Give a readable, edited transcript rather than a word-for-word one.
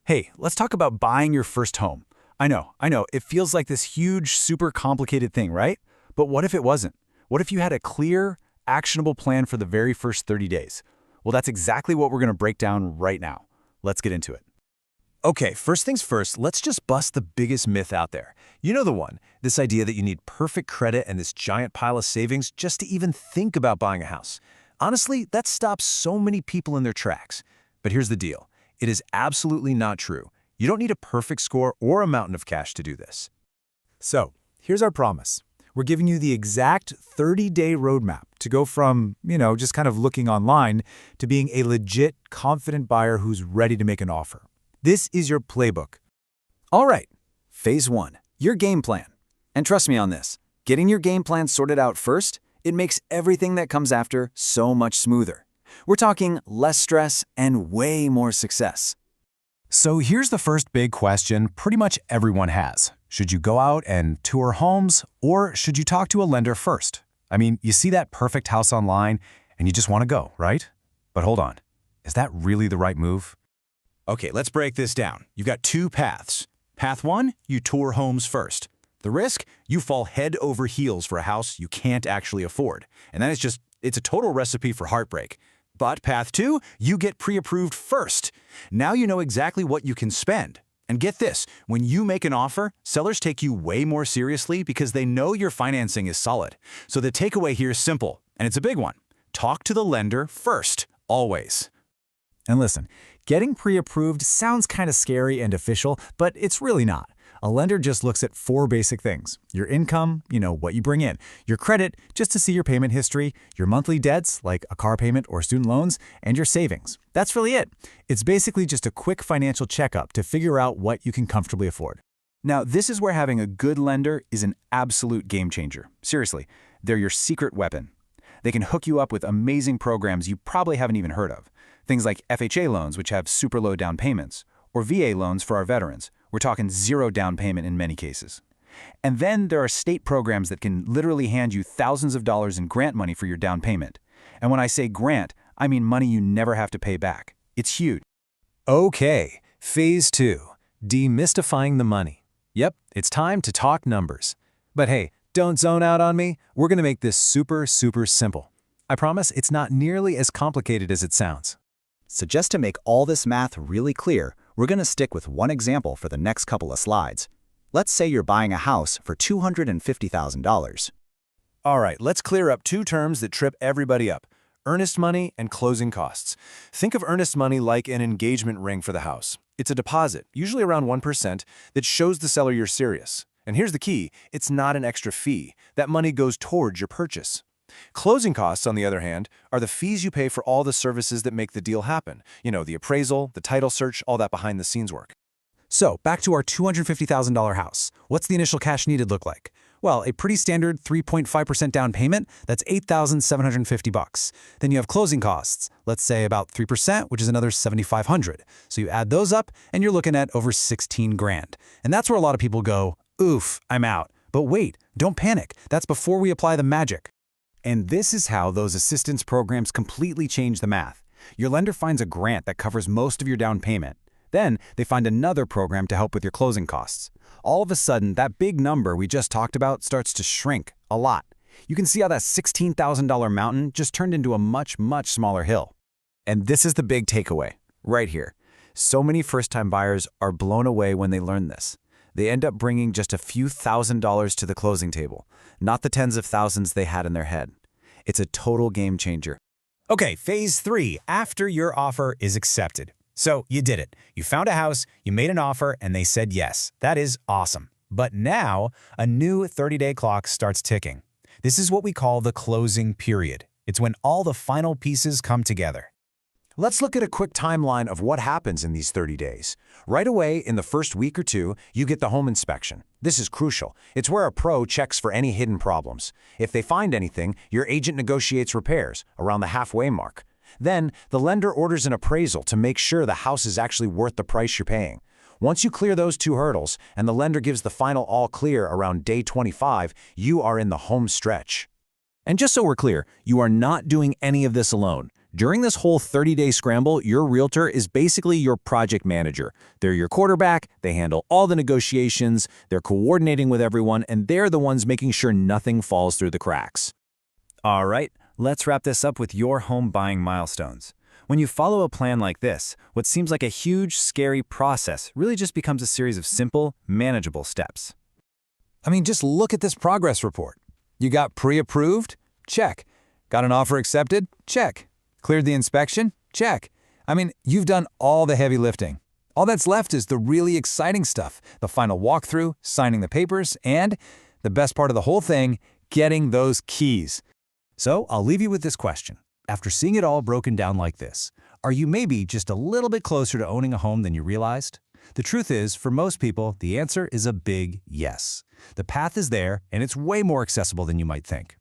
Hey, let's talk about buying your first home. I know, it feels like this huge, super complicated thing, right? But what if it wasn't? What if you had a clear, actionable plan for the very first 30 days? Well, that's exactly what we're going to break down right now. Let's get into it. Okay, first things first, let's just bust the biggest myth out there. You know the one, this idea that you need perfect credit and this giant pile of savings just to even think about buying a house. Honestly, that stops so many people in their tracks. But here's the deal. It is absolutely not true. You don't need a perfect score or a mountain of cash to do this. So, here's our promise. We're giving you the exact 30-day roadmap to go from, just kind of looking online to being a legit, confident buyer who's ready to make an offer. This is your playbook. All right, phase one, your game plan. And trust me on this, getting your game plan sorted out first, it makes everything that comes after so much smoother. We're talking less stress and way more success. So here's the first big question pretty much everyone has. Should you go out and tour homes, or should you talk to a lender first? I mean, you see that perfect house online, and you just want to go, right? But hold on, is that really the right move? Okay, let's break this down. You've got two paths. Path one, you tour homes first. The risk, you fall head over heels for a house you can't actually afford. And that is just, it's a total recipe for heartbreak. But path two, you get pre-approved first. Now you know exactly what you can spend. And get this, when you make an offer, sellers take you way more seriously because they know your financing is solid. So the takeaway here is simple, and it's a big one. Talk to the lender first, always. And listen, getting pre-approved sounds kind of scary and official, but it's really not. A lender just looks at four basic things. Your income, what you bring in. Your credit, just to see your payment history. Your monthly debts, like a car payment or student loans. And your savings. That's really it. It's basically just a quick financial checkup to figure out what you can comfortably afford. Now, this is where having a good lender is an absolute game changer. Seriously, they're your secret weapon. They can hook you up with amazing programs you probably haven't even heard of. Things like FHA loans, which have super low down payments, or VA loans for our veterans. We're talking zero down payment in many cases. And then there are state programs that can literally hand you thousands of dollars in grant money for your down payment. And when I say grant, I mean money you never have to pay back. It's huge. Okay, phase two, demystifying the money. Yep, it's time to talk numbers. But hey, don't zone out on me. We're going to make this super, super simple. I promise it's not nearly as complicated as it sounds. So just to make all this math really clear, we're going to stick with one example for the next couple of slides. Let's say you're buying a house for $250,000. All right, let's clear up two terms that trip everybody up: earnest money and closing costs. Think of earnest money like an engagement ring for the house. It's a deposit, usually around 1%, that shows the seller you're serious. And here's the key, it's not an extra fee. That money goes towards your purchase. Closing costs, on the other hand, are the fees you pay for all the services that make the deal happen. The appraisal, the title search, all that behind-the-scenes work. So, back to our $250,000 house. What's the initial cash needed look like? Well, a pretty standard 3.5% down payment, that's $8,750. Then you have closing costs, let's say about 3%, which is another $7,500. So you add those up, and you're looking at over 16 grand. And that's where a lot of people go, oof, I'm out. But wait, don't panic. That's before we apply the magic. And this is how those assistance programs completely change the math. Your lender finds a grant that covers most of your down payment. Then they find another program to help with your closing costs. All of a sudden, that big number we just talked about starts to shrink a lot. You can see how that $16,000 mountain just turned into a much, much smaller hill. And this is the big takeaway, right here. So many first-time buyers are blown away when they learn this. They end up bringing just a few $1,000s to the closing table, not the tens of thousands they had in their head. It's a total game changer. Okay, phase three, after your offer is accepted. So you did it. You found a house, you made an offer, and they said yes. That is awesome. But now, a new 30-day clock starts ticking. This is what we call the closing period. It's when all the final pieces come together. Let's look at a quick timeline of what happens in these 30 days. Right away, in the first week or two, you get the home inspection. This is crucial. It's where a pro checks for any hidden problems. If they find anything, your agent negotiates repairs around the halfway mark. Then, the lender orders an appraisal to make sure the house is actually worth the price you're paying. Once you clear those two hurdles, and the lender gives the final all clear around day 25, you are in the home stretch. And just so we're clear, you are not doing any of this alone. During this whole 30-day scramble, your realtor is basically your project manager. They're your quarterback, they handle all the negotiations, they're coordinating with everyone, and they're the ones making sure nothing falls through the cracks. All right, let's wrap this up with your home buying milestones. When you follow a plan like this, what seems like a huge, scary process really just becomes a series of simple, manageable steps. I mean, just look at this progress report. You got pre-approved? Check. Got an offer accepted? Check. Cleared the inspection? Check. I mean, you've done all the heavy lifting. All that's left is the really exciting stuff, the final walkthrough, signing the papers, and, the best part of the whole thing, getting those keys. So I'll leave you with this question. After seeing it all broken down like this, are you maybe just a little bit closer to owning a home than you realized? The truth is, for most people, the answer is a big yes. The path is there, and it's way more accessible than you might think.